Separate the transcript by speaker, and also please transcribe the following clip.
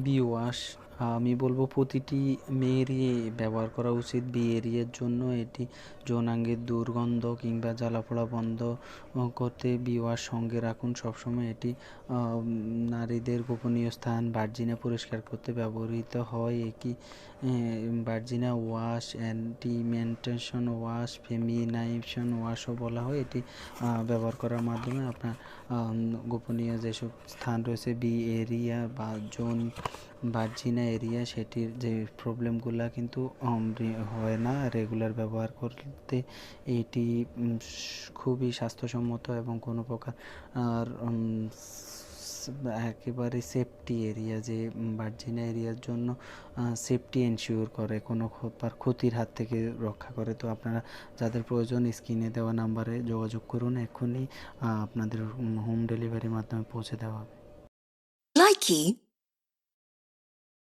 Speaker 1: B wash আমি বলবো প্রতিটি মেয়েরই ব্যবহার করা উচিত। বি এরিয়ার জন্য এটি যৌনাঙ্গের দুর্গন্ধ কিংবা জ্বালাপোড়া বন্ধ করতে বি ওয়াশ সঙ্গে রাখুন সবসময়। এটি নারীদের গোপনীয় স্থান ভার্জিনা পরিষ্কার করতে ব্যবহৃত হয়। একই ভার্জিনা ওয়াশ, অ্যান্টিমেন্টেশন ওয়াশ, ফেমিনাইজেশন ওয়াশও বলা হয়। এটি ব্যবহার করার মাধ্যমে আপনার গোপনীয় যেসব স্থান রয়েছে বি এরিয়া বা জোন ভার্জিনা এরিয়া, সেটির যে প্রবলেমগুলো কিন্তু হয় না রেগুলার ব্যবহার করতে। এটি খুবই স্বাস্থ্যসম্মত এবং কোনো প্রকার আর একেবারে সেফটি এরিয়া, যে ভার্জিনা এরিয়ার জন্য সেফটি এনশিওর করে, কোনো ক্ষতির হাত থেকে রক্ষা করে। তো আপনারা যাদের প্রয়োজন স্ক্রিনে দেওয়া নাম্বারে যোগাযোগ করুন, এক্ষুনি আপনাদের হোম ডেলিভারির মাধ্যমে পৌঁছে দেওয়া হবে।
Speaker 2: Likey